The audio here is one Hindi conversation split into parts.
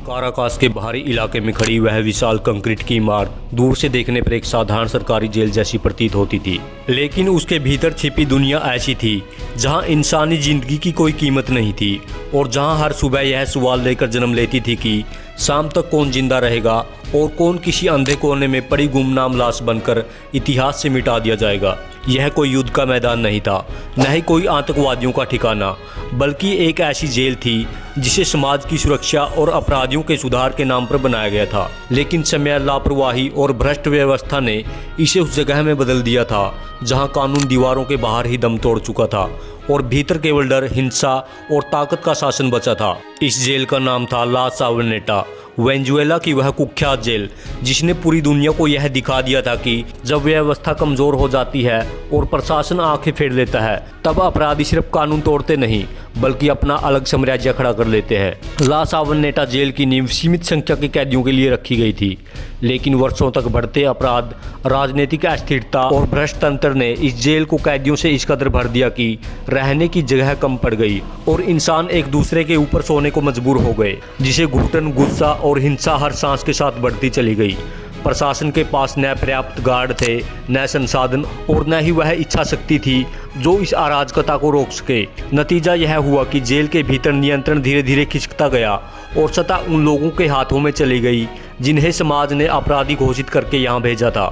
काराकास के बाहरी इलाके में खड़ी वह विशाल कंक्रीट की इमारत दूर से देखने पर एक साधारण सरकारी जेल जैसी प्रतीत होती थी, लेकिन उसके भीतर छिपी दुनिया ऐसी थी जहां इंसानी जिंदगी की कोई कीमत नहीं थी और जहां हर सुबह यह सवाल लेकर जन्म लेती थी कि शाम तक कौन जिंदा रहेगा और कौन किसी अंधे कोने में पड़ी गुमनाम लाश बनकर इतिहास से मिटा दिया जाएगा। यह कोई युद्ध का मैदान नहीं था, न ही कोई आतंकवादियों का ठिकाना, बल्कि एक ऐसी जेल थी जिसे समाज की सुरक्षा और अपराधियों के सुधार के नाम पर बनाया गया था। लेकिन समय, लापरवाही और भ्रष्ट व्यवस्था ने इसे उस जगह में बदल दिया था जहां कानून दीवारों के बाहर ही दम तोड़ चुका था और भीतर केवल डर, हिंसा और ताकत का शासन बचा था। इस जेल का नाम था ला साबरनेटा, वेनेजुएला की वह कुख्यात जेल जिसने पूरी दुनिया को यह दिखा दिया था कि जब व्यवस्था कमज़ोर हो जाती है और प्रशासन आंखें फेर लेता है, तब अपराधी सिर्फ कानून तोड़ते नहीं बल्कि अपना अलग साम्राज्य खड़ा कर लेते हैं। ला साबरनेटा जेल की नींव सीमित संख्या के कैदियों के लिए रखी गई थी, लेकिन वर्षों तक बढ़ते अपराध, राजनीतिक अस्थिरता और भ्रष्ट तंत्र ने इस जेल को कैदियों से इस कदर भर दिया कि रहने की जगह कम पड़ गई और इंसान एक दूसरे के ऊपर सोने को मजबूर हो गए, जिसे घुटन, गुस्सा और हिंसा हर सांस के साथ बढ़ती चली गई। प्रशासन के पास न पर्याप्त गार्ड थे, न संसाधन और न ही वह इच्छा शक्ति थी जो इस अराजकता को रोक सके। नतीजा यह हुआ कि जेल के भीतर नियंत्रण धीरे धीरे खिसकता गया और सत्ता उन लोगों के हाथों में चली गई जिन्हें समाज ने अपराधी घोषित करके यहाँ भेजा था।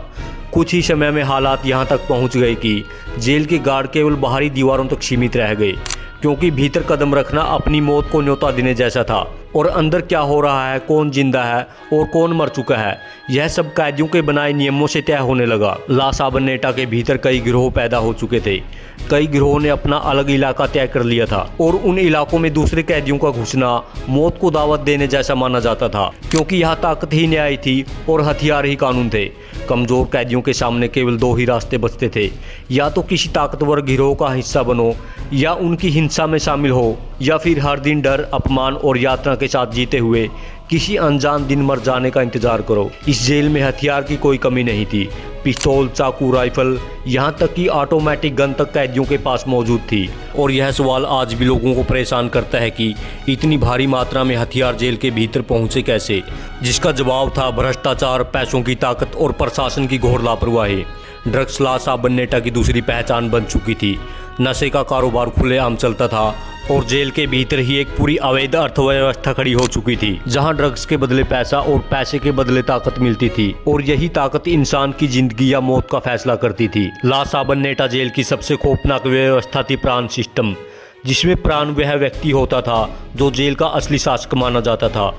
कुछ ही समय में हालात यहाँ तक पहुँच गए कि जेल के गार्ड केवल बाहरी दीवारों तक सीमित रह गए, क्योंकि भीतर कदम रखना अपनी मौत को न्योता देने जैसा था और अंदर क्या हो रहा है, कौन जिंदा है और कौन मर चुका है, यह सब कैदियों के बनाए नियमों से तय होने लगा। ला साबरनेटा के भीतर कई गिरोह पैदा हो चुके थे। कई गिरोहों ने अपना अलग इलाका तय कर लिया था और उन इलाकों में दूसरे कैदियों का घुसना मौत को दावत देने जैसा माना जाता था, क्योंकि यहाँ ताकत ही न्याय थी और हथियार ही कानून थे। कमज़ोर कैदियों के सामने केवल दो ही रास्ते बचते थे, या तो किसी ताकतवर गिरोह का हिस्सा बनो या उनकी हिंसा में शामिल हो, या फिर हर दिन डर, अपमान और यातना के साथ जीते हुए किसी अनजान दिन मर जाने का इंतजार करो। इस जेल में हथियार की कोई कमी नहीं थी। पिस्तौल, चाकू, राइफल, यहाँ तक कि ऑटोमेटिक गन तक कैदियों के पास मौजूद थी। और यह सवाल आज भी लोगों को परेशान करता है कि इतनी भारी मात्रा में हथियार जेल के भीतर पहुँचे कैसे, जिसका जवाब था भ्रष्टाचार, पैसों की ताकत और प्रशासन की घोर लापरवाही। ड्रग्स ला साबरनेटा की दूसरी पहचान बन चुकी थी। नशे का कारोबार खुलेआम चलता था और जेल के भीतर ही एक पूरी अवैध अर्थव्यवस्था खड़ी हो चुकी थी, जहां ड्रग्स के बदले पैसा और पैसे के बदले ताकत मिलती थी और यही ताकत इंसान की जिंदगी या मौत का फैसला करती थी। ला साबरनेटा जेल की सबसे खौफनाक व्यवस्था थी प्राण सिस्टम, जिसमें प्राण वह व्यक्ति होता था जो जेल का असली शासक माना जाता था।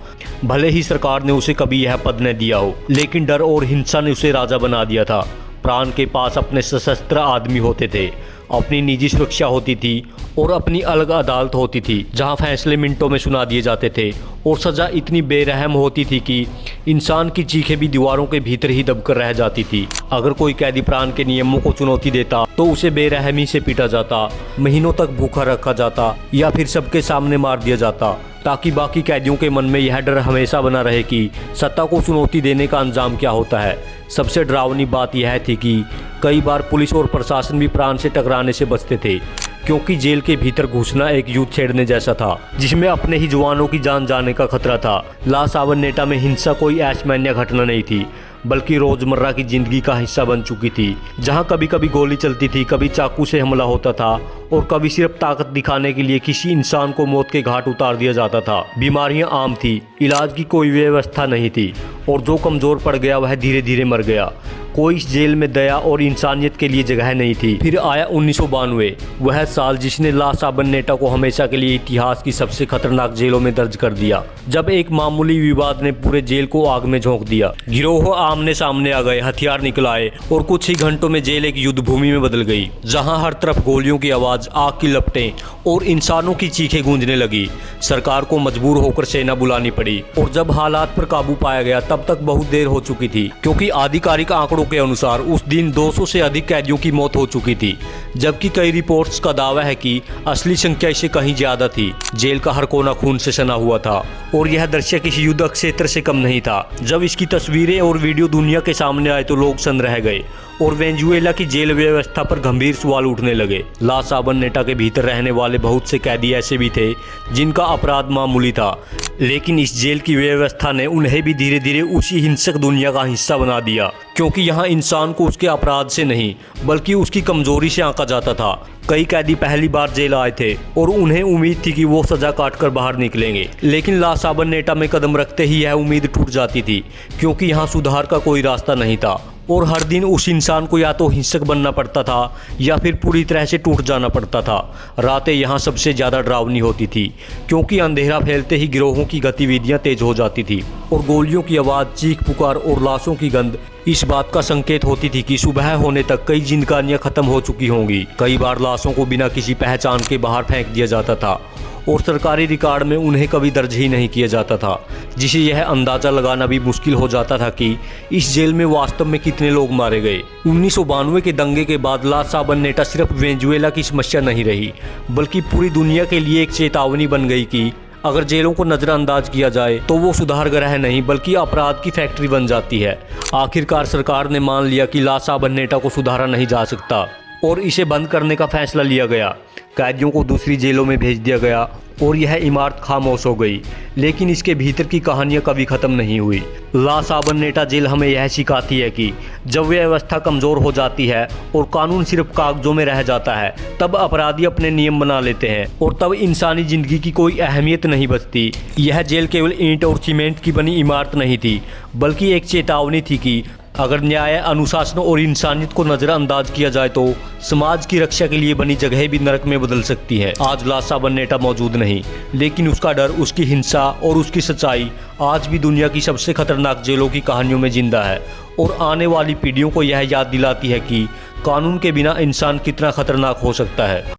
भले ही सरकार ने उसे कभी यह पद न दिया हो, लेकिन डर और हिंसा ने उसे राजा बना दिया था। प्राण के पास अपने सशस्त्र आदमी होते थे, अपनी निजी सुरक्षा होती थी और अपनी अलग अदालत होती थी जहां फैसले मिनटों में सुना दिए जाते थे और सज़ा इतनी बेरहम होती थी कि इंसान की चीखें भी दीवारों के भीतर ही दबकर रह जाती थी। अगर कोई कैदी प्राण के नियमों को चुनौती देता तो उसे बेरहमी से पीटा जाता, महीनों तक भूखा रखा जाता या फिर सबके सामने मार दिया जाता, ताकि बाकी कैदियों के मन में यह डर हमेशा बना रहे कि सत्ता को चुनौती देने का अंजाम क्या होता है। सबसे डरावनी बात यह थी कि कई बार पुलिस और प्रशासन भी प्राण से टकराने से बचते थे, क्योंकि जेल के भीतर घुसना एक युद्ध छेड़ने जैसा था जिसमें अपने ही जवानों की जान जाने का खतरा था। ला साबरनेटा में हिंसा कोई असामान्य घटना नहीं थी, बल्कि रोजमर्रा की जिंदगी का हिस्सा बन चुकी थी, जहां कभी कभी गोली चलती थी, कभी चाकू से हमला होता था और कभी सिर्फ ताकत दिखाने के लिए किसी इंसान को मौत के घाट उतार दिया जाता था। बीमारियां आम थी, इलाज की कोई व्यवस्था नहीं थी और जो कमज़ोर पड़ गया वह धीरे धीरे मर गया। कोई इस जेल में दया और इंसानियत के लिए जगह नहीं थी। फिर आया 1992, वह साल जिसने ला साबरनेटा को हमेशा के लिए इतिहास की सबसे खतरनाक जेलों में दर्ज कर दिया, जब एक मामूली विवाद ने पूरे जेल को आग में झोंक दिया। गिरोह आमने सामने आ गए, हथियार निकल आए और कुछ ही घंटों में जेल एक युद्ध भूमि में बदल गई, जहां हर तरफ गोलियों की आवाज, आग की लपटें और इंसानों की चीखें गूंजने लगी। सरकार को मजबूर होकर सेना बुलानी पड़ी और जब हालात पर काबू पाया गया तब तक बहुत देर हो चुकी थी, क्योंकि आधिकारिक आंकड़ों के अनुसार उस दिन 200 से अधिक कैदियों की मौत हो चुकी थी, जबकि कई रिपोर्ट्स का दावा है कि असली संख्या इससे कहीं ज्यादा थी। जेल का हर कोना खून से सना हुआ था और यह दृश्य किसी युद्ध क्षेत्र से कम नहीं था। जब इसकी तस्वीरें और वीडियो दुनिया के सामने आए तो लोग सन रह गए और वेनेजुएला की जेल व्यवस्था पर गंभीर सवाल उठने लगे। ला साबरनेटा के भीतर रहने वाले बहुत से कैदी ऐसे भी थे जिनका अपराध मामूली था, लेकिन इस जेल की व्यवस्था ने उन्हें भी धीरे धीरे उसी हिंसक दुनिया का हिस्सा बना दिया, क्योंकि यहाँ इंसान को उसके अपराध से नहीं बल्कि उसकी कमजोरी से आंका जाता था। कई कैदी पहली बार जेल आए थे और उन्हें उम्मीद थी कि वो सजा काटकर बाहर निकलेंगे, लेकिन ला साबरनेटा में कदम रखते ही यह उम्मीद टूट जाती थी, क्योंकि यहाँ सुधार का कोई रास्ता नहीं था और हर दिन उस इंसान को या तो हिंसक बनना पड़ता था या फिर पूरी तरह से टूट जाना पड़ता था। रातें यहाँ सबसे ज़्यादा डरावनी होती थी, क्योंकि अंधेरा फैलते ही गिरोहों की गतिविधियाँ तेज हो जाती थी और गोलियों की आवाज़, चीख पुकार और लाशों की गंध इस बात का संकेत होती थी कि सुबह होने तक कई जिंदगानियाँ खत्म हो चुकी होंगी। कई बार लाशों को बिना किसी पहचान के बाहर फेंक दिया जाता था और सरकारी रिकॉर्ड में उन्हें कभी दर्ज ही नहीं किया जाता था, जिसे यह अंदाज़ा लगाना भी मुश्किल हो जाता था कि इस जेल में वास्तव में कितने लोग मारे गए। 1992 के दंगे के बाद ला साबरनेटा सिर्फ वेनेजुएला की समस्या नहीं रही, बल्कि पूरी दुनिया के लिए एक चेतावनी बन गई कि अगर जेलों को नज़रअंदाज किया जाए तो वो सुधार गृह नहीं बल्कि अपराध की फैक्ट्री बन जाती है। आखिरकार सरकार ने मान लिया कि ला साबरनेटा को सुधारा नहीं जा सकता और इसे बंद करने का फैसला लिया गया। कैदियों को दूसरी जेलों में भेज दिया गया और यह इमारत खामोश हो गई, लेकिन इसके भीतर की कहानियां कभी ख़त्म नहीं हुई। ला साबरनेटा जेल हमें यह सिखाती है कि जब व्यवस्था कमज़ोर हो जाती है और कानून सिर्फ कागजों में रह जाता है, तब अपराधी अपने नियम बना लेते हैं और तब इंसानी ज़िंदगी की कोई अहमियत नहीं बचती। यह जेल केवल ईंट और सीमेंट की बनी इमारत नहीं थी, बल्कि एक चेतावनी थी कि अगर न्याय, अनुशासन और इंसानियत को नज़रअंदाज किया जाए तो समाज की रक्षा के लिए बनी जगह भी नरक में बदल सकती है। आज ला साबरनेटा मौजूद नहीं, लेकिन उसका डर, उसकी हिंसा और उसकी सच्चाई आज भी दुनिया की सबसे खतरनाक जेलों की कहानियों में जिंदा है और आने वाली पीढ़ियों को यह याद दिलाती है कि कानून के बिना इंसान कितना खतरनाक हो सकता है।